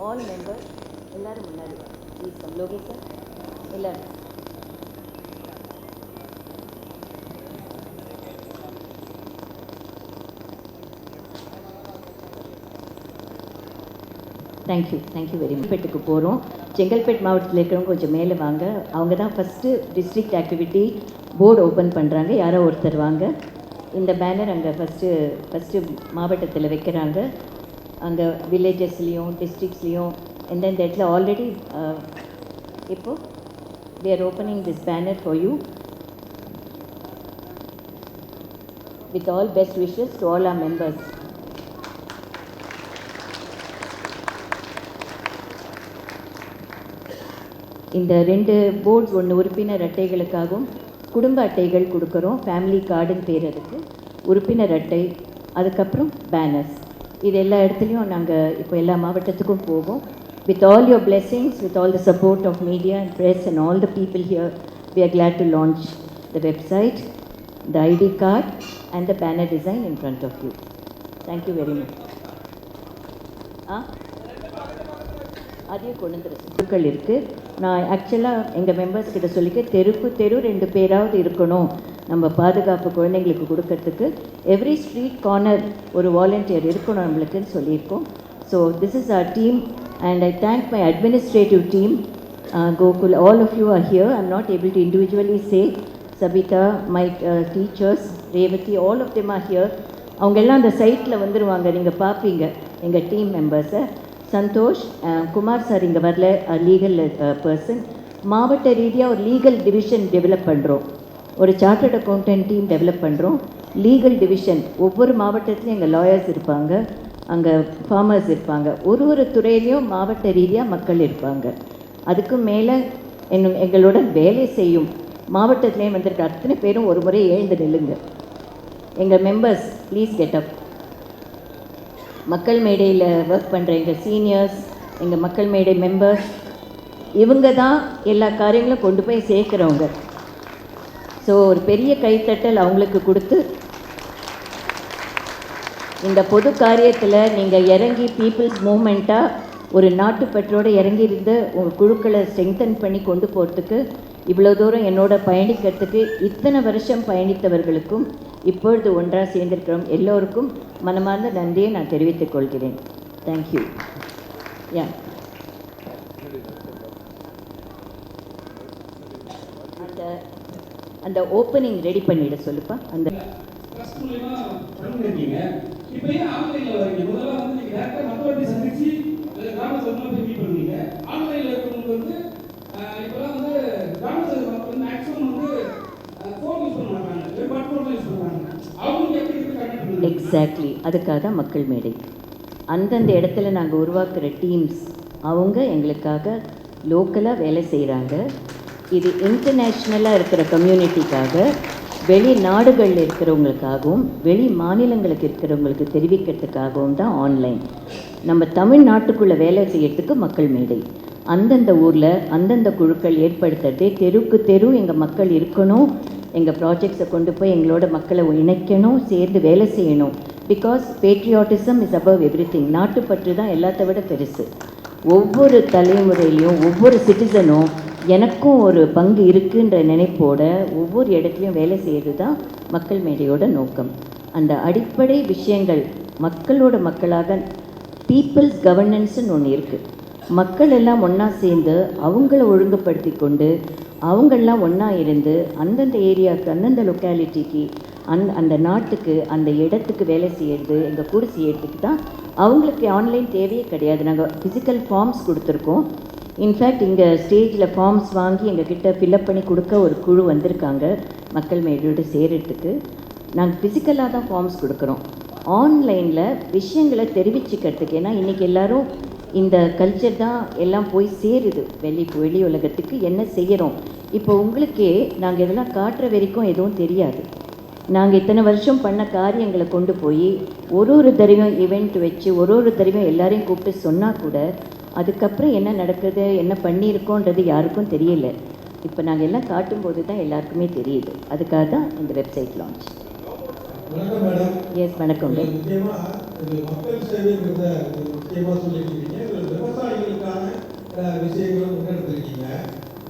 All members எல்லோரும் முன்னாடி please come. Lokesh sir எல்லோரும். Thank you very much. செங்கல்பேட்டுக்கு போகிறோம். செங்கல்பேட் மாவட்டத்தில் இருக்கிறவங்க கொஞ்சம் மேலே வாங்க. அவங்க தான் first district activity board open பண்ணுறாங்க. யாரோ ஒருத்தர் வாங்க. இந்த பேனர் அங்கே ஃபஸ்ட்டு மாவட்டத்தில் வைக்கிறாங்க. அங்கே வில்லேஜஸ்லேயும் டிஸ்ட்ரிக்ஸ்லேயும் எந்தெந்த இடத்துல ஆல்ரெடி இப்போது we are opening this banner for you with all best wishes to all our members. இந்த 2 போர்ட்ஸ், ஒன்று உறுப்பினர் அட்டைகளுக்காகவும் குடும்ப அட்டைகள் கொடுக்குறோம். ஃபேமிலி கார்டுன்னு பேர் அதுக்கு. உறுப்பினர் அட்டை, அதுக்கப்புறம் பேனர்ஸ். இது எல்லா இடத்துலையும் நாங்கள் இப்போ எல்லா மாவட்டத்துக்கும் போவோம். With all your blessings, with all the support of media and press and all the people here, we are glad to launch the website, the ID card and the banner design in front of you. Thank you very much. அதையும் கொண்டு வந்துடுற சுற்றுக்கள் இருக்குது. நான் ஆக்சுவலாக எங்கள் members கிட்ட சொல்லிக்க தெருக்கு 2 பேராவது இருக்கணும் நம்ம பாதுகாப்பு குழந்தைங்களுக்கு கொடுக்கறதுக்கு. எவ்ரி ஸ்ட்ரீட் கார்னர் ஒரு வாலண்டியர் இருக்கணும் நம்மளுக்குன்னு சொல்லியிருக்கோம். So this is our team and I thank my administrative team. Gokul, all of you are here. I'm not able to individually say. Sabita, my teachers, Revati, all of them are here. அவங்க எல்லாம் அந்த சைட்டில் வந்துடுவாங்க, நீங்கள் பார்ப்பீங்க எங்கள் team மெம்பர்ஸை. Santhosh, Kumar sir இங்கே வரல, லீகல் பர்சன். மாவட்ட ரீதியாக ஒரு லீகல் டிவிஷன் டெவலப் பண்ணுறோம். ஒரு சார்ட்டர்ட் அக்கௌண்டன்ட் டீம் டெவலப் பண்ணுறோம். லீகல் டிவிஷன் ஒவ்வொரு மாவட்டத்துலையும் எங்கள் லாயர்ஸ் இருப்பாங்க, அங்கே ஃபார்மர்ஸ் இருப்பாங்க. ஒரு துறையிலையும் மாவட்ட ரீதியாக மக்கள் இருப்பாங்க. அதுக்கும் மேலே எங்களோட வேலை செய்யும் மாவட்டத்துலேயும் வந்துட்டு அத்தனை பேரும் ஒரு முறை எழுந்து நில்லுங்க. எங்கள் மெம்பர்ஸ் ப்ளீஸ் கெட் அப். மக்கள் மேடையில் ஒர்க் பண்ணுற எங்கள் சீனியர்ஸ், எங்கள் மக்கள் மேடை மெம்பர்ஸ், இவங்க தான் எல்லா காரியங்களும் கொண்டு போய் சேர்க்குறவங்க. ஸோ ஒரு பெரிய கைத்தட்டல் அவங்களுக்கு கொடுத்து இந்த பொது காரியத்தில் நீங்கள் இறங்கி பீப்புள்ஸ் மூமெண்ட்டாக ஒரு நாட்டுப்பற்றோடு இறங்கியிருந்து உங்கள் குழுக்களை ஸ்ட்ரெங்தன் பண்ணி கொண்டு போகிறதுக்கு, இவ்வளோ தூரம் என்னோட பயணிக்கிறதுக்கு இத்தனை வருஷம் பயணித்தவர்களுக்கும் இப்பொழுது ஒன்றாக சேர்ந்திருக்கிறோம் எல்லோருக்கும் மனமார்ந்த நன்றியை நான் தெரிவித்துக் கொள்கிறேன். தேங்க்யூ. யா, அந்த ஓப்பனிங் ரெடி பண்ணிட சொல்லுப்பா. அந்த எக்ஸாக்ட்லி அதுக்காக தான் மக்கள் மேடை. அந்தந்த இடத்துல நாங்கள் உருவாக்குற டீம்ஸ் அவங்க எங்களுக்காக லோக்கலாக வேலை செய்கிறாங்க. இது இன்டர்நேஷ்னலாக இருக்கிற கம்யூனிட்டிக்காக, வெளிநாடுகளில் இருக்கிறவங்களுக்காகவும் வெளி மாநிலங்களுக்கு இருக்கிறவங்களுக்கு தெரிவிக்கிறதுக்காகவும் தான் ஆன்லைன். நம்ம தமிழ்நாட்டுக்குள்ளே வேலை செய்யறதுக்கு மக்கள் மேடை. அந்தந்த ஊரில் அந்தந்த குழுக்கள் ஏற்படுத்துறதே தெருக்கு தெரு எங்கள் மக்கள் இருக்கணும். எங்கள் ப்ராஜெக்ட்ஸை கொண்டு போய் எங்களோட மக்களை இணைக்கணும், சேர்ந்து வேலை செய்யணும். Because patriotism is above everything. நாட்டுப்பற்று தான் எல்லாத்த விட பெருசு. ஒவ்வொரு தலைமுறையிலையும் ஒவ்வொரு சிட்டிசனும் எனக்கும் ஒரு பங்கு இருக்குன்ற நினைப்போட ஒவ்வொரு இடத்துலையும் வேலை செய்கிறது தான் மக்கள் மேடையோட நோக்கம். அந்த அடிப்படை விஷயங்கள் மக்களோட மக்களாக பீப்புள்ஸ் கவர்னன்ஸ்னு ஒன்று இருக்குது. மக்கள் எல்லாம் ஒன்றா சேர்ந்து அவங்கள ஒழுங்குபடுத்தி கொண்டு அவங்களெலாம் ஒன்றா இருந்து அந்தந்த ஏரியாவுக்கு அந்தந்த லொக்காலிட்டிக்கு அந்த நாட்டுக்கு அந்த இடத்துக்கு வேலை செய்கிறது எங்கள் கூட செய்யறதுக்கு தான். அவங்களுக்கு ஆன்லைன் தேவையே கிடையாது. நாங்கள் ஃபிசிக்கல் ஃபார்ம்ஸ் கொடுத்துருக்கோம். இன்ஃபேக்ட் இங்கே ஸ்டேஜில் ஃபார்ம்ஸ் வாங்கி எங்ககிட்ட ஃபில்அப் பண்ணி கொடுக்க ஒரு குழு வந்திருக்காங்க மக்கள் மேடையோடு சேரத்துக்கு. நாங்கள் ஃபிசிக்கலாக தான் ஃபார்ம்ஸ் கொடுக்குறோம். ஆன்லைனில் விஷயங்களை தெரிவிச்சுக்கிறதுக்கு, ஏன்னா இன்றைக்கி எல்லோரும் இந்த கல்ச்சர் தான் எல்லாம் போய் சேருது வெளி உலகத்துக்கு. என்ன செய்கிறோம் இப்போ உங்களுக்கே நாங்கள் இதெல்லாம் காட்டுற வரைக்கும் எதுவும் தெரியாது. நாங்கள் இத்தனை வருஷம் பண்ண காரியங்களை கொண்டு போய் ஒரு தடவையும் ஈவெண்ட் வச்சு ஒரு தடவையும் எல்லாரையும் கூப்பிட்டு சொன்னால் கூட அதுக்கப்புறம் என்ன நடக்குது என்ன பண்ணியிருக்கோன்றது யாருக்கும் தெரியல. இப்போ நாங்கள் எல்லாம் காட்டும்போது தான் எல்லாருக்குமே தெரியுது. அதுக்காக தான் இந்த வெப்சைட் லான்ச். வணக்கம் மேடம். எஸ் வணக்கம். முக்கியமாக மக்கள் சேவைங்கிறத முக்கியமாக சொல்லியிருக்கீங்க. விவசாயிகள் விஷயங்களும் முன்னெடுத்திருக்கீங்க.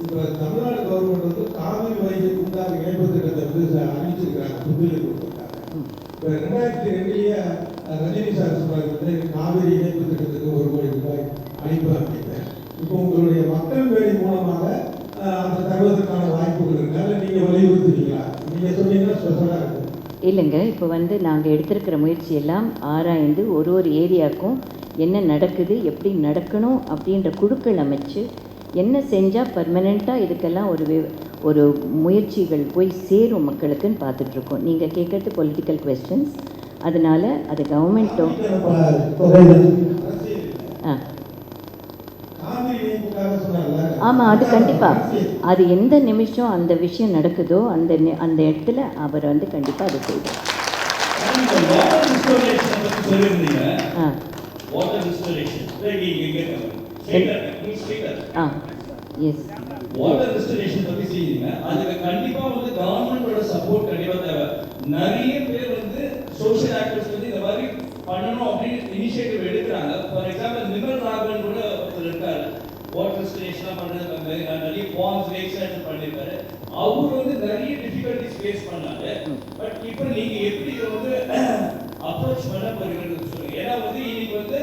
இப்போ தமிழ்நாடு கவர்மெண்ட் வந்து காவிரி வைகை குண்டாறு இணைப்பு திட்டத்தை வந்து அறிவிச்சிருக்கிறாங்க, புதுதில்லியில் கொடுத்துருக்காங்க. இப்போ 2002 ரஜினி சார் சொன்னார் வந்து காவிரி இணைப்பு திட்டத்துக்கு 1 கோடி ரூபாய் அளிப்பு அப்படின்னு. இப்போ உங்களுடைய மக்கள் மேடை மூலமாக அந்த தருவதற்கான வாய்ப்புகள் இருக்கு. அதில் நீங்கள் வலியுறுத்துவீங்களா? நீங்கள் சொன்னீங்கன்னா ஸ்பெஷலாக இருக்கும். இல்லைங்க, இப்போ வந்து நாங்கள் எடுத்திருக்கிற முயற்சி எல்லாம் ஆராய்ந்து ஒரு ஏரியாவுக்கும் என்ன நடக்குது, எப்படி நடக்கணும் அப்படின்ற குழுக்கள் அமைச்சு என்ன செஞ்சால் பர்மனெண்ட்டாக இதுக்கெல்லாம் ஒரு முயற்சிகள் போய் சேரும் மக்களுக்குன்னு பார்த்துட்ருக்கோம். நீங்கள் கேட்குறது பொலிட்டிக்கல் கொஸ்டின்ஸ், அதனால் அது கவர்மெண்ட்டும் ஆமாம், அது கண்டிப்பாக அது எந்த நிமிஷம் அந்த விஷயம் நடக்குதோ அந்த இடத்துல அவர் வந்து கண்டிப்பாக அதை செய்வார். எஸ், வாட்டர் ரெஸ்டரேஷன் பத்தி செய்யுங்க. அதுக்கு கண்டிப்பா வந்து கவர்மெண்டோட சப்போர்ட் கண்டிப்பா தேவை. நிறைய பேர் வந்து சோஷியல் ஆக்டிவிஸ்ட் வந்து இந்த மாதிரி பண்ணணும் அப்படின்னு இனிஷியேட்டிவ் எடுக்கிறாங்க. ஃபார் எக்ஸாம்பிள் நிமல் ராகவன் கூட ஒருத்தர் இருக்காரு, வாட்டர் ரெஸ்டரேஷன் பண்றது, நிறைய பாண்ட்ஸ் லேக்ஸ் பண்ணிருக்காரு. அவர் வந்து நிறைய டிஃபிகல்டிஸ் ஃபேஸ் பண்ணாரு. பட் இப்போ நீங்க எப்படி இதை வந்து அப்ரோச் பண்ண போறீங்கன்னு சொல்லுங்க. ஏன்னா வந்து இன்னைக்கு வந்து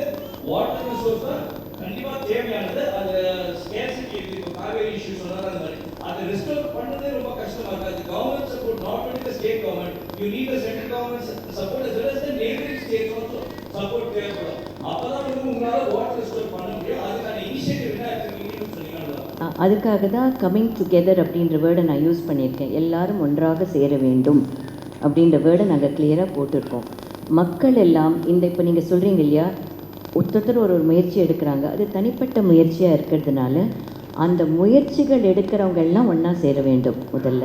வாட்டர் ரிசோர்ஸ் தான் கண்டிப்பா தேவையானது. அது ஸ்கேர்சிட்டி இருக்கு, காவேரி இஷ்யூ சொன்னாங்க, அந்த மாதிரி அதை ரெஸ்டோர் பண்ணதே ரொம்ப கஷ்டமா இருக்கு. அது government support, not only the state government, you need the central government support as well as the neighboring states also support தேவைப்படும். அப்பதான் வந்து உங்களால வாட்டர் ரெஸ்டோர் பண்ண முடியும். அதுக்கான இனிஷியேட்டிவ் என்ன எடுத்துக்கீங்கன்னு சொன்னீங்கன்னா அதுக்காக தான் கம்மிங் டுகெதர் அப்படின்ற வேர்டை நான் யூஸ் பண்ணியிருக்கேன். எல்லாரும் ஒன்றாக சேர வேண்டும் அப்படின்ற வேர்டை நாங்கள் கிளியராக போட்டிருக்கோம். மக்கள் எல்லாம் இப்போ நீங்கள் சொல்கிறீங்க இல்லையா, ஒருத்தர் ஒரு முயற்சி எடுக்கிறாங்க, அது தனிப்பட்ட முயற்சியாக இருக்கிறதுனால அந்த முயற்சிகள் எடுக்கிறவங்க எல்லாம் ஒன்றா சேர வேண்டும் முதல்ல.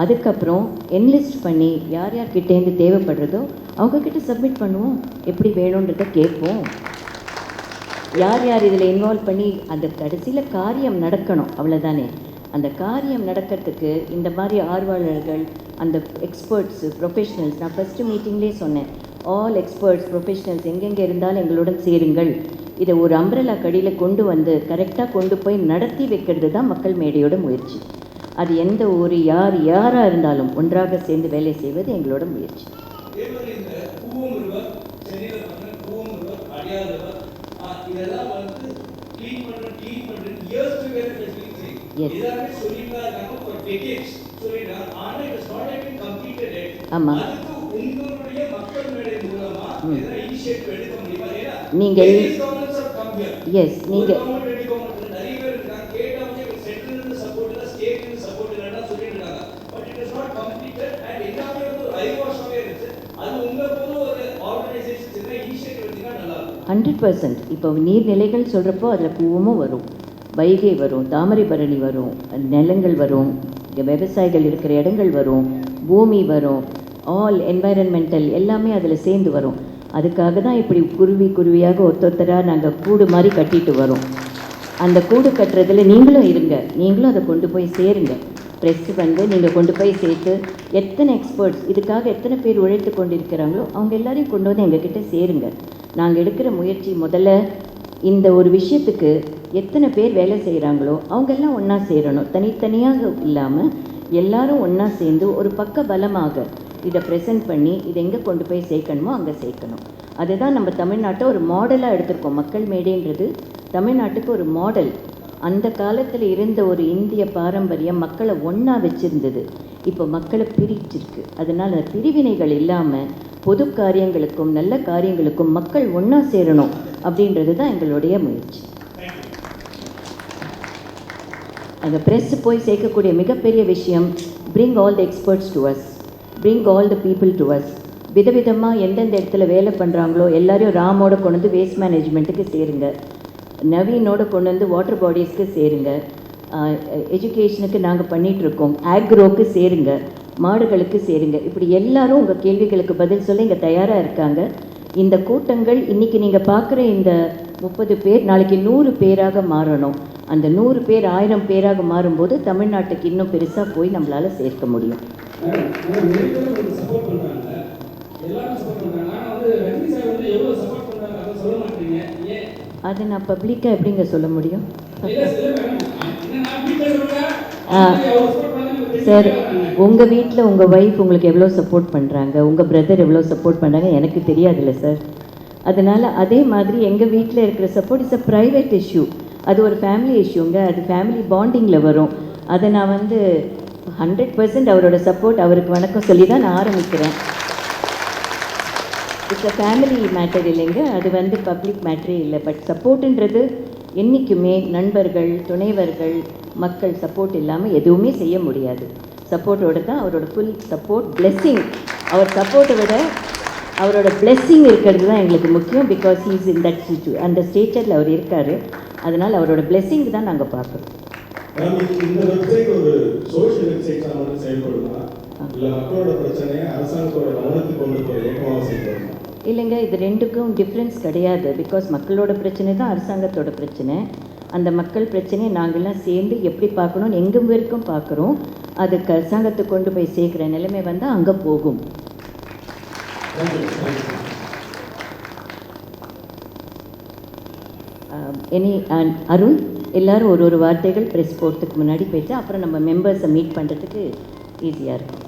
அதுக்கப்புறம் என்லிஸ்ட் பண்ணி யார் யார்கிட்டேருந்து தேவைப்படுறதோ அவங்கக்கிட்ட சப்மிட் பண்ணுவோம், எப்படி வேணுன்றதை கேட்போம். யார் யார் இதில் இன்வால்வ் பண்ணி அந்த கடைசியில் காரியம் நடக்கணும், அவ்வளோதானே. அந்த காரியம் நடக்கிறதுக்கு இந்த மாதிரி ஆர்வலர்கள், அந்த எக்ஸ்பர்ட்ஸு, ப்ரொஃபஷ்னல்ஸ், நான் ஃபஸ்ட்டு மீட்டிங்லேயே சொன்னேன், ஆல் எக்ஸ்பர்ட்ஸ் ப்ரொஃபஷ்னல்ஸ் எங்கெங்கே இருந்தாலும் எங்களுடன் சேருங்கள். இதை ஒரு அம்ப்ரெல்லா கடியில் கொண்டு வந்து கரெக்டாக கொண்டு போய் நடத்தி வைக்கிறது தான் மக்கள் மேடையோட முயற்சி. அது எந்த ஒரு யாராக இருந்தாலும் ஒன்றாக சேர்ந்து வேலை செய்வது எங்களோட முயற்சி. ஆமாம், நீங்கள் எஸ் நீங்கள் %100%. இப்போ நீர்நிலைகள் சொல்கிறப்போ அதில் பூவமும் வரும், வைகை வரும், தாமிரபரணி வரும், நிலங்கள் வரும், விவசாயிகள் இருக்கிற இடங்கள் வரும், பூமி வரும், ஆல் என்வாயரன்மெண்டல் எல்லாமே அதில் சேர்ந்து வரும். அதுக்காக தான் இப்படி குருவியாக ஒருத்தராக நாங்கள் கூடு மாதிரி கட்டிட்டு வரோம். அந்த கூடு கட்டுறதுல நீங்களும் இருங்க, நீங்களும் அதை கொண்டு போய் சேருங்க. ப்ரெஸ் வந்து நீங்கள் கொண்டு போய் சேர்த்து எத்தனை எக்ஸ்பர்ட்ஸ் இதுக்காக எத்தனை பேர் உழைத்து கொண்டிருக்கிறாங்களோ அவங்க எல்லாரையும் கொண்டு வந்து எங்ககிட்ட சேருங்க. நாங்கள் எடுக்கிற முயற்சி முதல்ல இந்த ஒரு விஷயத்துக்கு எத்தனை பேர் வேலை செய்கிறாங்களோ அவங்கெல்லாம் ஒன்றா சேரணும், தனித்தனியாக இல்லாமல் எல்லாரும் ஒன்றா சேர்ந்து ஒரு பக்க பலமாக இதை ப்ரெசென்ட் பண்ணி இதை எங்கே கொண்டு போய் சேர்க்கணுமோ அங்கே சேர்க்கணும். அதுதான் நம்ம தமிழ்நாட்டை ஒரு மாடலாக எடுத்திருக்கோம். மக்கள் மேடைன்றது தமிழ்நாட்டுக்கு ஒரு மாடல். அந்த காலத்தில் இருந்த ஒரு இந்திய பாரம்பரியம் மக்களை ஒன்றா வச்சுருந்தது, இப்போ மக்களை பிரிச்சிருக்கு. அதனால் அந்த பிரிவினைகள் இல்லாமல் பொது காரியங்களுக்கும் நல்ல காரியங்களுக்கும் மக்கள் ஒன்றா சேரணும் அப்படின்றது தான் எங்களுடைய முயற்சி. அந்த ப்ரெஸ் போய் சேர்க்கக்கூடிய மிகப்பெரிய விஷயம், bring all the experts to us, bring all the people to us. விதவிதமாக எந்தெந்த இடத்துல வேலை பண்ணுறாங்களோ எல்லாரையும் ராமோட கொண்டு வந்து வேஸ்ட் மேனேஜ்மெண்ட்டுக்கு சேருங்க, நவீனோட கொண்டு வந்து வாட்டர் பாடிஸ்க்கு சேருங்க, எஜுகேஷனுக்கு நாங்கள் பண்ணிகிட்ருக்கோம், ஆக்ரோக்கு சேருங்க, மாடுகளுக்கு சேருங்க. இப்படி எல்லாரும் உங்கள் கேள்விகளுக்கு பதில் சொல்ல இங்கே தயாராக இருக்காங்க. இந்த கூட்டங்கள் இன்றைக்கி நீங்கள் பார்க்குற இந்த 30 பேர் நாளைக்கு 100 பேராக மாறணும். அந்த 100 பேர் 1000 பேராக மாறும்போது தமிழ்நாட்டுக்கு இன்னும் பெருசாக போய் நம்மளால் சேர்க்க முடியும். அதை நான் பப்ளிக்காக எப்படிங்க சொல்ல முடியும்? சார், உங்கள் வீட்டில் உங்கள் ஒய்ஃப் உங்களுக்கு எவ்வளோ சப்போர்ட் பண்ணுறாங்க, உங்கள் பிரதர் எவ்வளோ சப்போர்ட் பண்ணுறாங்க எனக்கு தெரியாதுல்ல சார். அதனால் அதே மாதிரி எங்கள் வீட்டில் இருக்கிற support is a private issue. அது ஒரு ஃபேமிலி இஷ்யூங்க, அது ஃபேமிலி பாண்டிங்கில் வரும். அதை நான் 100% அவரோட சப்போர்ட், அவருக்கு வணக்கம் சொல்லி தான் நான் ஆரம்பிக்கிறேன். இட்ஸ் அ ஃபேமிலி மேட்டர் இல்லைங்க, அது பப்ளிக் மேட்டரே இல்லை. பட் சப்போர்ட்டுன்றது என்றைக்குமே நண்பர்கள், துணைவர்கள், மக்கள் சப்போர்ட் இல்லாமல் எதுவுமே செய்ய முடியாது. சப்போர்ட்டோடு தான் அவரோட ஃபுல் சப்போர்ட், பிளெஸ்ஸிங். அவர் சப்போர்ட்டை விட அவரோட பிளெஸ்ஸிங் இருக்கிறது தான் எங்களுக்கு முக்கியம். பிகாஸ் ஹீஸ் இன் தட் அந்த ஸ்டேச்சரில் அவர் இருக்கார். அதனால் அவரோட பிளெஸ்ஸிங் தான் நாங்கள் பார்க்குறோம். இந்த வெப்சைட் ஒரு சோஷியல் வெப்சைட்டாக மட்டும் செயல்படுமா, இல்லை மக்களோட பிரச்சனையை அரசாங்கத்தோட கவனத்துக்கு கொண்டு போய் இயக்கமாக செயல்படுமா? இல்லைங்க, இது ரெண்டுக்கும் டிஃப்ரென்ஸ் கிடையாது. பிகாஸ் மக்களோட பிரச்சனை தான் அரசாங்கத்தோட பிரச்சனை. அந்த மக்கள் பிரச்சனையை நாங்கள்லாம் சேர்ந்து எப்படி பார்க்கணும்னு எங்கள் வரைக்கும் பார்க்குறோம். அதுக்கு அரசாங்கத்தை கொண்டு போய் சேர்க்குற நிலைமை வந்தால் அங்கே போகும். அருண், எல்லோரும் ஒரு வார்த்தைகள் ப்ரெஸ் போகிறதுக்கு முன்னாடி போயிட்டு அப்புறம் நம்ம மெம்பர்ஸை மீட் பண்ணுறதுக்கு ஈஸியாக இருக்கும்.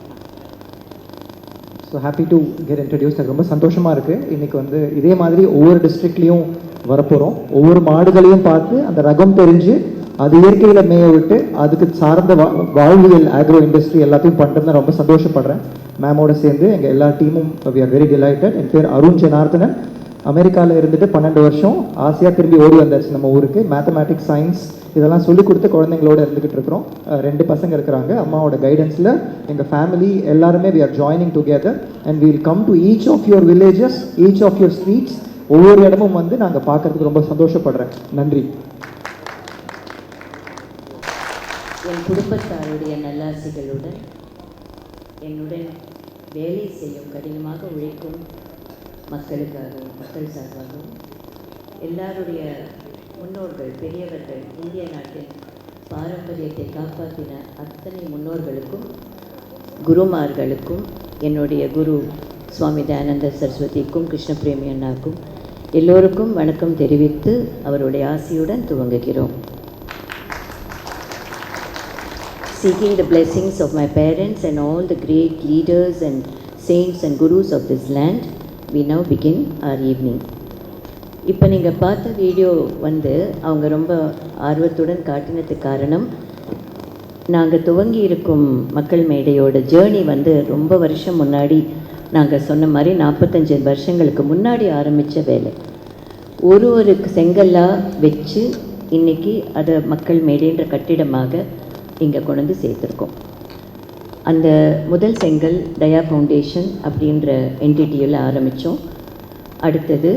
So happy to get introduce. எனக்கு ரொம்ப சந்தோஷமாக இருக்குது. இன்றைக்கி இதே மாதிரி ஒவ்வொரு டிஸ்ட்ரிக்ட்லேயும் வரப்போகிறோம். ஒவ்வொரு மாடுகளையும் பார்த்து அந்த ரகம் தெரிஞ்சு அது இயற்கையில் மேய விட்டு அதுக்கு சார்ந்த வாழ்வியல் ஆக்ரோ இண்டஸ்ட்ரி எல்லாத்தையும் பண்ணுறது ரொம்ப சந்தோஷப்படுறேன். மேமோட சேர்ந்து எங்கள் எல்லா டீமும் வி ஆர் வெரி டிலைட்டட். என் பேர் அருண் ஜனார்தனன். அமெரிக்காவில் இருந்துட்டு 12 வருஷம் ஆசையாக திரும்பி ஓடி வந்தாச்சு நம்ம ஊருக்கு. மேத்தமேட்டிக்ஸ், சயின்ஸ் இதெல்லாம் சொல்லிக் கொடுத்து குழந்தைங்களோட இருந்துக்கிட்டு இருக்கிறோம். 2 பசங்க இருக்கிறாங்க. அம்மாவோட கைடன்ஸில் எங்கள் ஃபேமிலி எல்லாருமே we are joining together and we will come to each of your villages, each of your streets. ஒவ்வொரு இடமும் நாங்கள் பார்க்கறதுக்கு ரொம்ப சந்தோஷப்படுறேன். நன்றி. என் குடும்பத்தாருடைய நல்லாசிகளுடன் என்னுடன் வேலை செய்யும், கடினமாக உழைக்கும் மக்களுக்காகவும் மக்கள் சார்பாகவும் எல்லாருடைய முன்னோர்கள், பெரியவர்கள், இந்திய நாட்டின் பாரம்பரியத்தை காப்பாற்றின அத்தனை முன்னோர்களுக்கும், குருமார்களுக்கும், என்னுடைய குரு சுவாமி தயானந்த சரஸ்வதிக்கும், கிருஷ்ணபிரேமி அண்ணாக்கும் எல்லோருக்கும் வணக்கம் தெரிவித்து அவருடைய ஆசியுடன் துவங்குகிறோம். Seeking the blessings of my parents and all the great leaders and saints and gurus of this land, we now begin our evening. இப்போ நீங்கள் பார்த்த வீடியோ அவங்க ரொம்ப ஆர்வத்துடன் காட்டினதுக்கு காரணம், நாங்கள் துவங்கி இருக்கும் மக்கள் மேடையோட ஜேர்னி ரொம்ப வருஷம் முன்னாடி நாங்கள் சொன்ன மாதிரி 45 வருஷங்களுக்கு முன்னாடி ஆரம்பித்த வேலை. ஒரு செங்கல்லாக வச்சு இன்றைக்கி அதை மக்கள் மேடைன்ற கட்டிடமாக இங்கே கொண்டு சேர்த்துருக்கோம். அந்த முதல் செங்கல் தயா ஃபவுண்டேஷன் அப்படின்ற என்டிட்டியில் ஆரம்பித்தோம். அடுத்தது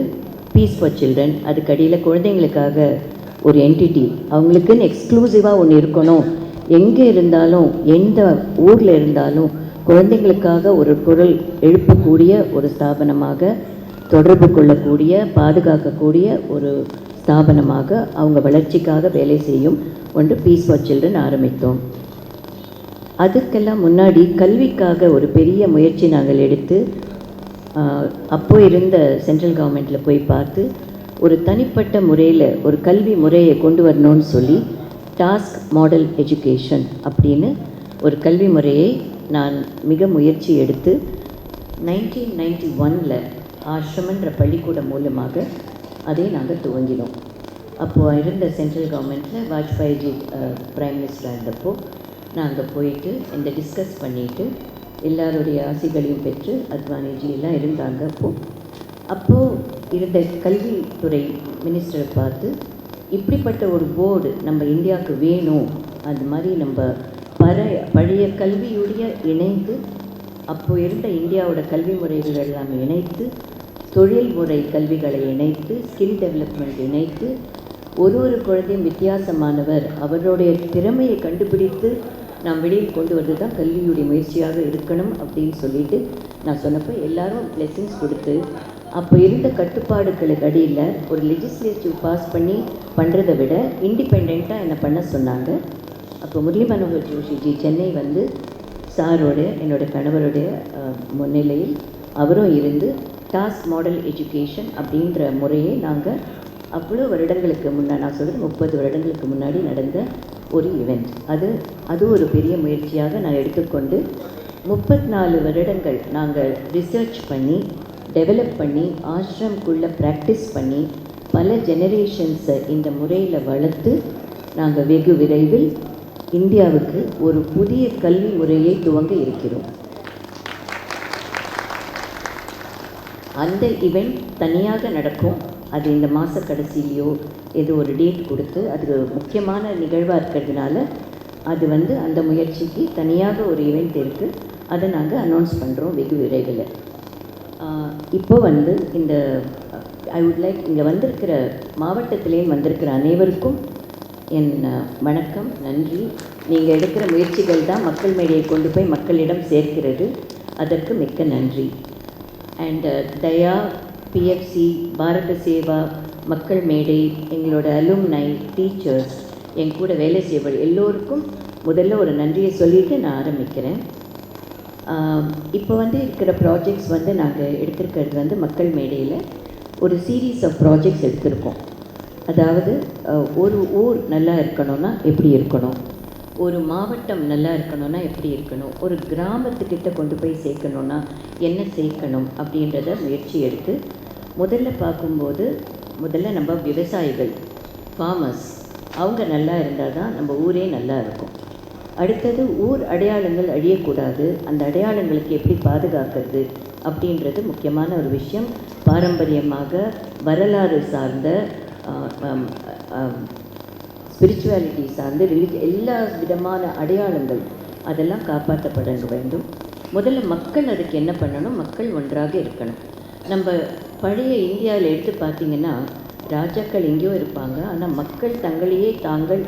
பீஸ் ஃபார் சில்ட்ரன், அதுக்கு அடியில் குழந்தைங்களுக்காக ஒரு என்டிட்டி, அவங்களுக்குன்னு எக்ஸ்க்ளூசிவாக ஒன்று இருக்கணும். எங்கே இருந்தாலும், எந்த ஊரில் இருந்தாலும் குழந்தைங்களுக்காக ஒரு குரல் எழுப்பக்கூடிய ஒரு ஸ்தாபனமாக, தொடர்பு கொள்ளக்கூடிய, பாதுகாக்கக்கூடிய ஒரு ஸ்தாபனமாக, அவங்க வளர்ச்சிக்காக வேலை செய்யும் ஒன்று பீஸ் ஃபார் சில்ட்ரன் ஆரம்பித்தோம். அதுக்கெல்லாம் முன்னாடி கல்விக்காக ஒரு பெரிய முயற்சி நாங்கள் எடுத்து அப்போ இருந்த சென்ட்ரல் கவர்மெண்ட்டில் போய் பார்த்து ஒரு தனிப்பட்ட முறையில் ஒரு கல்வி முறையை கொண்டு வரணும்னு சொல்லி டாஸ்க் மாடல் எஜுகேஷன் அப்படின்னு ஒரு கல்வி முறையை நான் மிக முயற்சி எடுத்து 1991 ஆசிரமன்ற பள்ளிக்கூடம் மூலமாக அதை நாங்கள் துவங்கினோம். அப்போது இருந்த சென்ட்ரல் கவர்மெண்ட்டில் வாஜ்பாய்ஜி பிரைம் மினிஸ்டராக இருந்தப்போ நாங்கள் போயிட்டு இந்த டிஸ்கஸ் பண்ணிவிட்டு எல்லாருடைய ஆசைகளையும் பெற்று, அத்வானிஜி எல்லாம் இருந்தாங்க. அப்போது இருந்த கல்வித்துறை மினிஸ்டரை பார்த்து இப்படிப்பட்ட ஒரு போர்டு நம்ம இந்தியாவுக்கு வேணும், அந்த மாதிரி நம்ம பழைய கல்வியுடைய இணைந்து, அப்போது இருந்த இந்தியாவோட கல்வி முறைகள் எல்லாம் இணைத்து, தொழில்முறை கல்விகளை இணைத்து, ஸ்கில் டெவலப்மெண்ட் இணைத்து, ஒரு குழந்தையும் வித்தியாசமானவர், அவருடைய திறமையை கண்டுபிடித்து நாம் வெளியில் கொண்டு வருது தான் கல்வியுடைய முயற்சியாக இருக்கணும் அப்படின்னு சொல்லிட்டு நான் சொன்னப்போ எல்லாரும் பிளெஸிங்ஸ் கொடுத்து, அப்போ இருந்த கட்டுப்பாடுகளுக்கு அடியில் ஒரு லெஜிஸ்லேட்டிவ் பாஸ் பண்ணி பண்ணுறதை விட இண்டிபெண்ட்டாக என்னை பண்ண சொன்னாங்க. அப்போ முரளி மனோகர் ஜோஷிஜி சென்னை சாரோட என்னோடய கணவருடைய முன்னிலையில் அவரும் இருந்து டாஸ்க் மாடல் எஜுகேஷன் அப்படின்ற முறையை நாங்கள் அவ்வளோ வருடங்களுக்கு முன்னாடி, நான் சொல்கிறது 30 வருடங்களுக்கு முன்னாடி நடந்த ஒரு ஈவெண்ட். அது ஒரு பெரிய முயற்சியாக நான் எடுத்துக்கொண்டு 34 வருடங்கள் நாங்கள் ரிசர்ச் பண்ணி டெவலப் பண்ணி ஆஷ்ரம்குள்ளே ப்ராக்டிஸ் பண்ணி பல ஜெனரேஷன்ஸை இந்த முறையில் வளர்த்து நாங்கள் வெகு விரைவில் இந்தியாவுக்கு ஒரு புதிய கல்வி முறையை துவங்க இருக்கிறோம். அந்த ஈவெண்ட் தனியாக நடக்கும். அது இந்த மாத கடைசியிலையோ ஏதோ ஒரு டேட் கொடுத்து, அது முக்கியமான நிகழ்வாக இருக்கிறதுனால அது அந்த முயற்சிக்கு தனியாக ஒரு ஈவெண்ட் இருக்குது. அதை நாங்கள் அனௌன்ஸ் பண்ணுறோம் வெகு விரைவில். இப்போ இந்த ஐ வுட் லைக் இங்கே வந்திருக்கிற மாவட்டத்திலேயும் வந்திருக்கிற அனைவருக்கும் என் வணக்கம், நன்றி. நீங்கள் எடுக்கிற முயற்சிகள் தான் மக்கள் மேடையை கொண்டு போய் மக்களிடம் சேர்க்கிறது. அதற்கு மிக்க நன்றி. அண்ட் தயா, பிஎஃப்சி, பாரத சேவா, மக்கள் மேடை, எங்களோட அலும்னை, டீச்சர்ஸ், என் கூட வேலை செய்வது எல்லோருக்கும் முதல்ல ஒரு நன்றியை சொல்லிவிட்டு நான் ஆரம்பிக்கிறேன். இப்போ இருக்கிற ப்ராஜெக்ட்ஸ் நாங்கள் எடுத்திருக்கிறது மக்கள் மேடையில் ஒரு சீரீஸ் ஆஃப் ப்ராஜெக்ட்ஸ் எடுத்திருக்கோம். அதாவது ஒரு ஊர் நல்லா இருக்கணும்னா எப்படி இருக்கணும், ஒரு மாவட்டம் நல்லா இருக்கணும்னா எப்படி இருக்கணும், ஒரு கிராமத்துக்கிட்ட கொண்டு போய் சேர்க்கணுன்னா என்ன சேர்க்கணும் அப்படின்றத முயற்சி எடுத்து முதல்ல பார்க்கும்போது நம்ம விவசாயிகள், ஃபார்மர்ஸ், அவங்க நல்லா இருந்தால் தான் நம்ம ஊரே நல்லா இருக்கும். அடுத்தது ஊர் அடையாளங்கள் அழியக்கூடாது, அந்த அடையாளங்களுக்கு எப்படி பாதுகாக்கிறது அப்படின்றது முக்கியமான ஒரு விஷயம். பாரம்பரியமாக வரலாறு சார்ந்த, ஸ்பிரிச்சுவாலிட்டி சார்ந்து, எல்லா விதமான அடையாளங்கள் அதெல்லாம் காப்பாற்றப்பட வேண்டும். முதல்ல மக்கள் அதுக்கு என்ன பண்ணணும், மக்கள் ஒன்றாக இருக்கணும். நம்ம பழைய இந்தியாவில் எடுத்து பார்த்திங்கன்னா ராஜாக்கள் எங்கேயோ இருப்பாங்க, ஆனால் மக்கள் தங்களையே தாங்கள்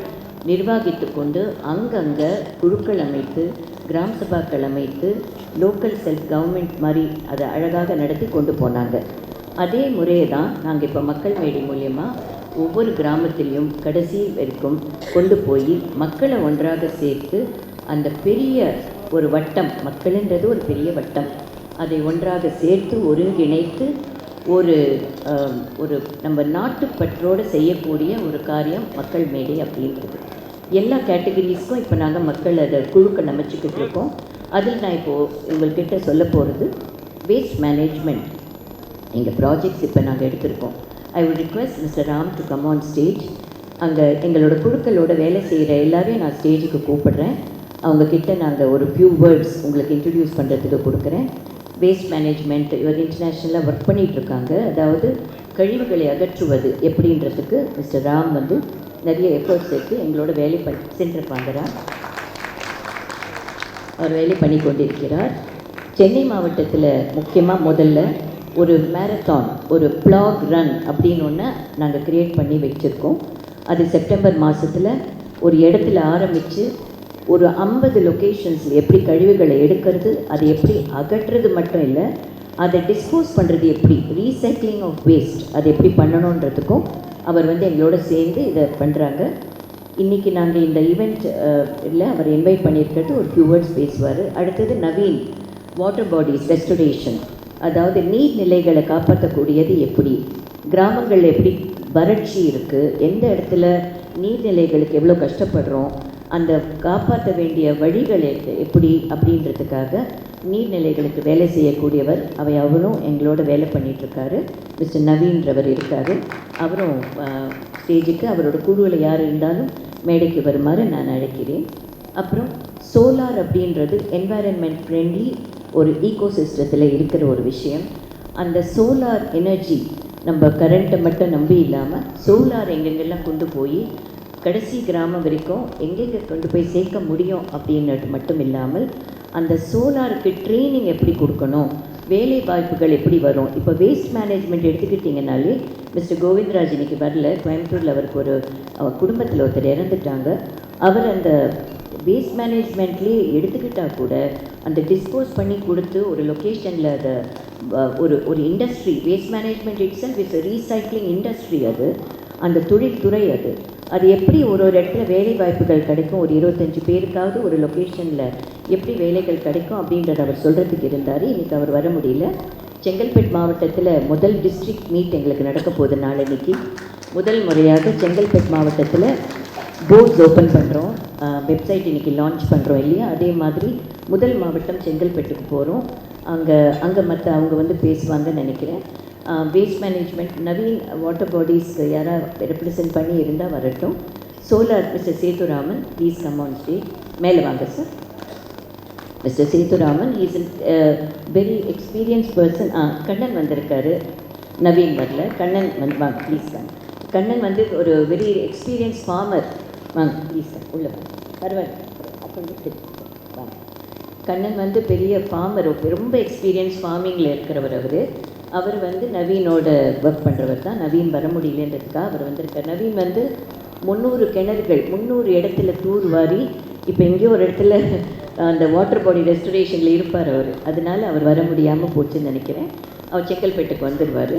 நிர்வாகித்து கொண்டு அங்கங்கே குழுக்கள் அமைத்து, கிராம சபாக்கள் அமைத்து, லோக்கல் செல்ஃப் கவர்மெண்ட் மாதிரி அதை அழகாக நடத்தி கொண்டு போனாங்க. அதே முறையை தான் நாங்கள் இப்போ மக்கள் மேடை மூலியமாக ஒவ்வொரு கிராமத்திலையும் கடைசி வரைக்கும் கொண்டு போய் மக்களை ஒன்றாக சேர்த்து அந்த பெரிய ஒரு வட்டம், மக்கள்ன்றது ஒரு பெரிய வட்டம், அதை ஒன்றாக சேர்த்து ஒருங்கிணைத்து ஒரு நம்ம நாட்டுப்பற்றோடு செய்யக்கூடிய ஒரு காரியம் மக்கள் மேடை அப்படின்றது. எல்லா கேட்டகரிஸ்க்கும் இப்போ நாங்கள் மக்கள் அதை குழுக்கள் அமைச்சிக்கிட்டு இருக்கோம். அதில் நான் இப்போது உங்கள்கிட்ட சொல்ல போகிறது வேஸ்ட் மேனேஜ்மெண்ட். எங்கள் ப்ராஜெக்ட்ஸ் இப்போ நாங்கள் எடுத்திருக்கோம். I would request mister Ram to come on stage. அங்கே எங்களோட குழுக்களோட வேலை செய்கிற எல்லாரையும் நான் ஸ்டேஜுக்கு கூப்பிடுறேன். அவங்கக்கிட்ட நாங்கள் ஒரு ஃபியூ வேர்ட்ஸ் உங்களுக்கு இன்ட்ரடியூஸ் பண்ணுறதுக்கு கொடுக்குறேன். வேஸ்ட் மேனேஜ்மெண்ட் இவர் இன்டர்நேஷ்னலாக ஒர்க் பண்ணிகிட்ருக்காங்க. அதாவது கழிவுகளை அகற்றுவது எப்படின்றதுக்கு மிஸ்டர் ராம் நிறைய எஃபர்ட்ஸ் எடுத்து எங்களோட வேலை சென்றிருப்பாங்கிறார். அவர் வேலை பண்ணி கொண்டிருக்கிறார். சென்னை மாவட்டத்தில் முக்கியமாக முதல்ல ஒரு மேரத்தான், ஒரு பிளாக் ரன் அப்படின்னு ஒன்று நாங்கள் க்ரியேட் பண்ணி வச்சுருக்கோம். அது செப்டம்பர் மாதத்தில் ஒரு இடத்துல ஆரம்பித்து ஒரு 50 லொக்கேஷன்ஸில் எப்படி கழிவுகளை எடுக்கிறது, அதை எப்படி அகற்றுறது மட்டும் இல்லை, அதை டிஸ்போஸ் பண்ணுறது எப்படி, ரீசைக்ளிங் ஆஃப் வேஸ்ட் அதை எப்படி பண்ணணுன்றதுக்கும் அவர் எங்களோட சேர்ந்து இதை பண்ணுறாங்க. இன்றைக்கி நாங்கள் இந்த ஈவெண்ட் இல்லை அவர் இன்வைட் பண்ணியிருக்கிறது ஒரு ஃபியூ வேர்ட்ஸ் பேசுவார். அடுத்தது நவீன், வாட்டர் பாடிஸ் ரெஸ்டோரேஷன், அதாவது நீர்நிலைகளை காப்பாற்றக்கூடியது எப்படி, கிராமங்களில் எப்படி வறட்சி இருக்குது, எந்த இடத்துல நீர்நிலைகளுக்கு எவ்வளோ கஷ்டப்படுறோம், அந்த காப்பாற்ற வேண்டிய வழிகள் எப்படி அப்படின்றதுக்காக நீர்நிலைகளுக்கு வேலை செய்யக்கூடியவர் அவரும் எங்களோட வேலை பண்ணிகிட்ருக்காரு. மிஸ்டர் நவீன்றவர் இருக்கார். அவரும் ஸ்டேஜுக்கு அவரோட குழுவில் யார் இருந்தாலும் மேடைக்கு வருமாறு நான் அழைக்கிறேன். அப்புறம் சோலார் அப்படின்றது என்வாயரன்மெண்ட் ஃப்ரெண்ட்லி ஒரு ஈகோசிஸ்டத்தில் இருக்கிற ஒரு விஷயம். அந்த சோலார் எனர்ஜி நம்ம கரண்ட்டை மட்டும் நம்பி இல்லாமல் சோலார் எங்கெங்கெல்லாம் கொண்டு போய் கடைசி கிராமம் வரைக்கும் எங்கெங்கே கொண்டு போய் சேர்க்க முடியும் அப்படின்றது மட்டும் இல்லாமல் அந்த சோலாருக்கு ட்ரைனிங் எப்படி கொடுக்கணும், வேலை வாய்ப்புகள் எப்படி வரும். இப்போ வேஸ்ட் மேனேஜ்மெண்ட் எடுத்துக்கிட்டிங்கனாலே மிஸ்டர் கோவிந்தராஜ் இன்னைக்கு வரல, கோயம்புத்தூரில் அவருக்கு ஒரு குடும்பத்தில் ஒருத்தர் இறந்துட்டாங்க. அவர் அந்த வேஸ்ட் மேனேஜ்மெண்ட்லேயே எடுத்துக்கிட்டால் கூட அந்த டிஸ்போஸ் பண்ணி கொடுத்து ஒரு லொக்கேஷனில் அதை ஒரு industry, waste management itself is recycling industry, அது அந்த தொழில்துறை அது எப்படி ஒரு இடத்துல வேலை வாய்ப்புகள் கிடைக்கும், ஒரு 25 பேருக்காவது ஒரு லொக்கேஷனில் எப்படி வேலைகள் கிடைக்கும் அப்படின்றத அவர் சொல்கிறதுக்கு இருந்தார். இன்றைக்கி அவர் வர முடியல. செங்கல்பட்டு மாவட்டத்தில் முதல் டிஸ்ட்ரிக்ட் மீட் எங்களுக்கு நடக்க போகுது நாளைக்கு. முதல் முறையாக செங்கல்பட்டு மாவட்டத்தில் போர்ட்ஸ் ஓப்பன் பண்ணுறோம், வெப்சைட் இன்றைக்கி லான்ச் பண்ணுறோம் இல்லையா? அதே மாதிரி முதல் மாவட்டம் செங்கல்பட்டுக்கு போகிறோம். அங்கே மற்ற அவங்க வந்து பேசுவாங்கன்னு நினைக்கிறேன். வேஸ்ட் மேனேஜ்மெண்ட் நவீன் வாட்டர் பாடிஸ்க்கு யாராவது ரெப்ரசன்ட் பண்ணி இருந்தால் வரட்டும். Solar mister Sethuraman, please come on stage. மேலே வாங்க sir. Mister Sethuraman is very experience person. Kannan வந்திருக்காரு, நவீன் வரல. கண்ணன் வந்து வாங்க ப்ளீஸ் கம். கண்ணன் வந்து ஒரு வெரி எக்ஸ்பீரியன்ஸ் ஃபார்மர். வாங்க ப்ளீஸ் கம், உள்ளே வாங்க. பரவாயில்ல அப்போ வாங்க. கண்ணன் வந்து பெரிய ஃபார்மர், ரொம்ப எக்ஸ்பீரியன்ஸ் ஃபார்மிங்கில் இருக்கிறவர். அவர் வந்து நவீனோட ஒர்க் பண்ணுறவர் தான். நவீன் வர முடியலன்றதுக்காக அவர் வந்திருக்கார். நவீன் வந்து 300 கிணறுகள் 300 இடத்துல தூர் வாரி இப்போ எங்கேயோ ஒரு இடத்துல அந்த வாட்டர் பாடி ரெஸ்டரேஷனில் இருப்பார் அவர். அதனால அவர் வர முடியாமல் போச்சுன்னு நினைக்கிறேன். அவர் செங்கல்பேட்டுக்கு வந்துடுவார்.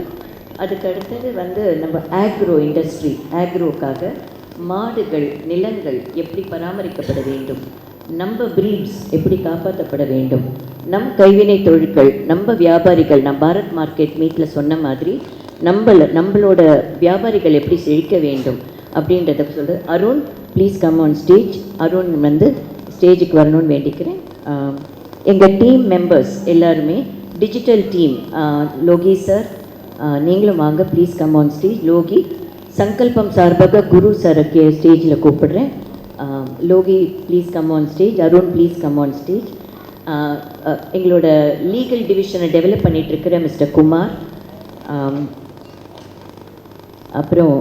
அதுக்கு அடுத்தது வந்து நம்ம ஆக்ரோ இண்டஸ்ட்ரி, ஆக்ரோக்காக மாடுகள், நிலங்கள் எப்படி பராமரிக்கப்பட வேண்டும், நம்ம பிரீட்ஸ் எப்படி காப்பாற்றப்பட வேண்டும், நம் கைவினை தொழில்கள், நம்ம வியாபாரிகள், நான் பாரத் மார்க்கெட் மீட்டில் சொன்ன மாதிரி நம்மளோட வியாபாரிகள் எப்படி செழிக்க வேண்டும் அப்படின்றத சொல்கிறது. Arun please come on stage. Arun வந்து ஸ்டேஜுக்கு வரணும்னு வேண்டிக்கிறேன். எங்கள் டீம் மெம்பர்ஸ் எல்லாருமே டிஜிட்டல் டீம், லோகி சார் நீங்களும் வாங்க, please come on stage. Logi Sankalpam சார்பாக குரு சாருக்கு ஸ்டேஜில் கூப்பிடுறேன். Logi please come on stage. Arun please come on stage. எங்களோட லீகல் டிவிஷனை டெவலப் பண்ணிகிட்ருக்கிற மிஸ்டர் குமார், அப்புறம்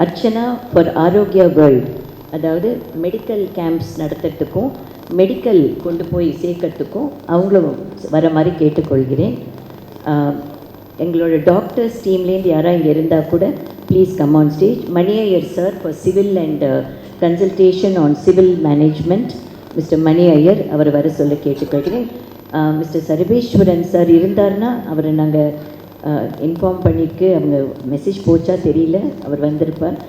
அர்ச்சனா ஃபார் ஆரோக்கியா வேர்ல்ட், அதாவது மெடிக்கல் கேம்ப்ஸ் நடத்துறதுக்கும் மெடிக்கல் கொண்டு போய் சேர்க்கறதுக்கும் அவங்களும் வர மாதிரி கேட்டுக்கொள்கிறேன். எங்களோட டாக்டர்ஸ் டீம்லேருந்து யாராக இங்கே இருந்தால் கூட please come on stage. Mani Iyer sir for civil and consultation on civil management, mister Mani Iyer அவர் வர சொல்ல கேட்டுக்கொள்கிறேன். மிஸ்டர் சர்வேஸ்வரன் சார் இருந்தார்னா அவரை நாங்கள் இன்ஃபார்ம் பண்ணியிருக்கு, அவங்க மெசேஜ் போச்சா தெரியல, அவர் வந்திருப்பார்.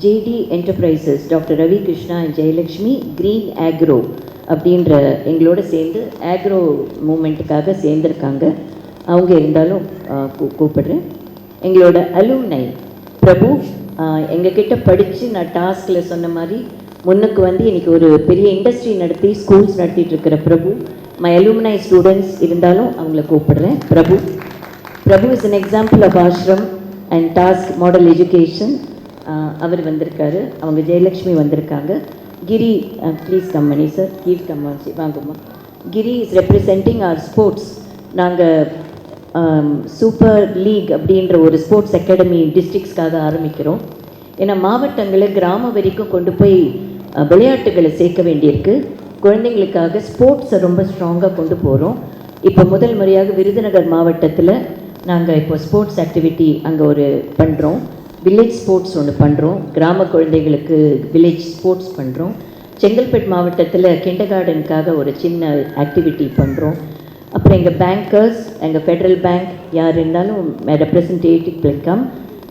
JD enterprises doctor Ravi Krishna and Jayalakshmi green agro அப்படின்ற எங்களோட சேர்ந்து ஆக்ரோ மூமெண்ட்டுக்காக சேர்ந்துருக்காங்க. அவங்க இருந்தாலும் கூப்பிடுறேன். எங்களோட அலுமினை பிரபு எங்ககிட்ட படித்து நான் டாஸ்கில் சொன்ன மாதிரி முன்னுக்கு வந்து இன்றைக்கி ஒரு பெரிய இண்டஸ்ட்ரி நடத்தி ஸ்கூல்ஸ் நடத்திட்டு இருக்கிற பிரபு, மை அலுமினை ஸ்டூடெண்ட்ஸ் இருந்தாலும் அவங்கள கூப்பிடுறேன். Prabhu is an example of ashram and task model education. அவர் வந்திருக்காரு. அவங்க ஜெயலக்ஷ்மி வந்திருக்காங்க. கிரி ப்ளீஸ் கம்மணி சார், கீழ் கம்மாச்சி வாங்குமா. Giri is representing our sports. நாங்கள் சூப்பர் லீக் அப்படின்ற ஒரு ஸ்போர்ட்ஸ் அகாடமி டிஸ்ட்ரிக்ஸ்க்காக ஆரம்பிக்கிறோம். ஏன்னா மாவட்டங்களை கிராமம் வரைக்கும் கொண்டு போய் விளையாட்டுகளை சேர்க்க வேண்டியிருக்கு. குழந்தைங்களுக்காக ஸ்போர்ட்ஸை ரொம்ப ஸ்ட்ராங்காக கொண்டு போகிறோம். இப்போ முதல் முறையாக விருதுநகர் மாவட்டத்தில் நாங்கள் இப்போ ஸ்போர்ட்ஸ் ஆக்டிவிட்டி அங்கே ஒரு பண்ணுறோம். வில்லேஜ் ஸ்போர்ட்ஸ் ஒன்று பண்ணுறோம். கிராம குழந்தைகளுக்கு வில்லேஜ் ஸ்போர்ட்ஸ் பண்ணுறோம். செங்கல்பட்டு மாவட்டத்தில் கிண்டர் கார்டனுக்காக ஒரு சின்ன ஆக்டிவிட்டி பண்ணுறோம். அப்புறம் எங்கள் பேங்கர்ஸ், எங்கள் ஃபெட்ரல் பேங்க் யார் இருந்தாலும் representative will come,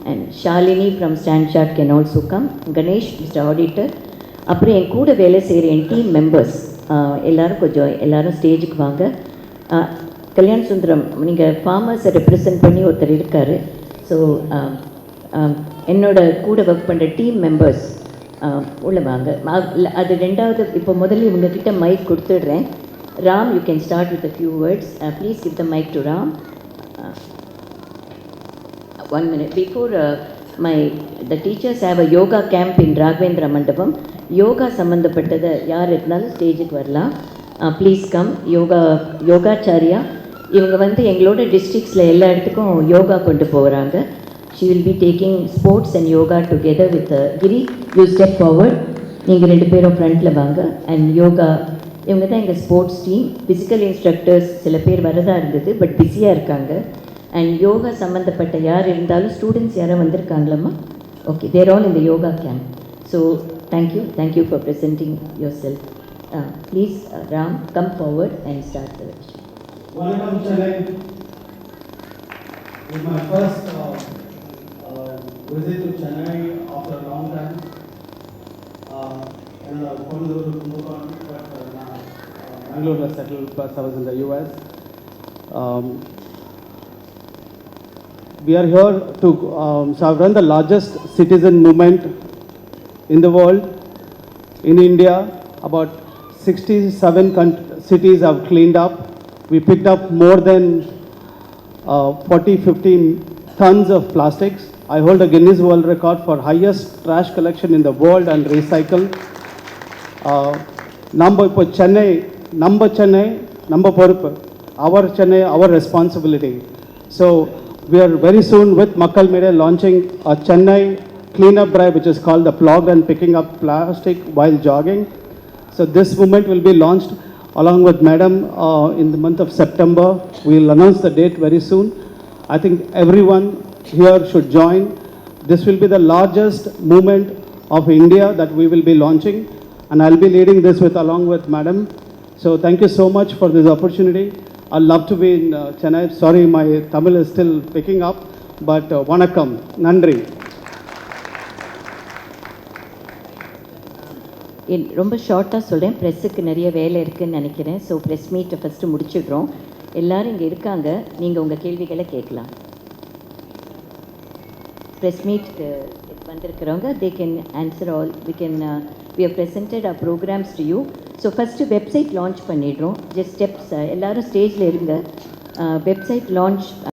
and Shalini from StanChart can also come, Ganesh mister auditor. அப்புறம் என் கூட வேலை செய்கிற என் டீம் மெம்பர்ஸ் எல்லோரும் ஸ்டேஜுக்கு வாங்க. கல்யாண் சுந்தரம், நீங்கள் ஃபார்மர்ஸை ரெப்ரசன்ட் பண்ணி ஒருத்தர் இருக்கார். ஸோ என்னோட கூட ஒர்க் பண்ணுற டீம் மெம்பர்ஸ் உள்ளே வாங்க. அது ரெண்டாவது. இப்போ முதல்ல இவங்கக்கிட்ட mic கொடுத்துடுறேன். Ram, you can start with a few words. Please give the mic to Ram. 1 minute. Before the teachers have a yoga camp in Raghavendra Mandapam. Yoga சம்மந்தப்பட்டதை யார் இருந்தாலும் ஸ்டேஜுக்கு வரலாம். Please come. யோகாச்சாரியா இவங்க வந்து எங்களோட டிஸ்ட்ரிக்ஸில் எல்லா இடத்துக்கும் யோகா கொண்டு போகிறாங்க. She will be taking sports and yoga together with Giri. You step forward. நீங்கள் 2 பேரும் ஃப்ரண்ட்டில் வாங்க. அண்ட் யோகா இவங்க தான் எங்கள் ஸ்போர்ட்ஸ் டீம். ஃபிசிக்கல் இன்ஸ்ட்ரக்டர்ஸ் சில பேர் வரதா இருந்தது, பட் பிஸியாக இருக்காங்க. அண்ட் யோகா சம்மந்தப்பட்ட யார் இருந்தாலும் ஸ்டூடெண்ட்ஸ் யாரும் வந்திருக்காங்களாம்மா? ஓகே, தேர் ஆல் இந்த yoga camp. So thank you for presenting your self. Please Ram, come forward and start the lecture. Welcome, Chennai. It's my first visit to Chennai after a long time. And Bangalore settled, plus I was in the US. we are here to, so I've run the largest citizen movement in the world, in India. About 67 cities have cleaned up. We picked up more than 15 tons of plastics. I hold a Guinness World Record for highest trash collection in the world and recycle. Number Chennai, number பொறுப்பு. Our Chennai, our responsibility. So we are very soon with Makkal Mede launching a Chennai cleanup drive, which is called the Plogged and Picking Up Plastic While Jogging. So this movement will be launched along with Madam in the month of September. We will announce the date very soon. I think everyone here should join. This will be the largest movement of India that we will be launching, and I'll be leading this along with Madam. So thank you so much for this opportunity. I'd love to be in Chennai. Sorry, my Tamil is still picking up, but vanakkam, nandri. ரொம்ப ஷார்ட்டாக சொல்கிறேன், ப்ரெஸ்ஸுக்கு நிறைய வேலை இருக்குதுன்னு நினைக்கிறேன். So press மீட்டை first முடிச்சிடுறோம். எல்லோரும் இங்கே இருக்காங்க, நீங்கள் உங்கள் கேள்விகளை கேட்கலாம். ப்ரெஸ் மீட்க்கு வந்திருக்கிறவங்க they can answer all. We have presented our programs to you. So first website launch பண்ணிடுறோம். ஜஸ்ட் ஸ்டெப்ஸ் எல்லோரும் ஸ்டேஜில் இருங்க. Website launch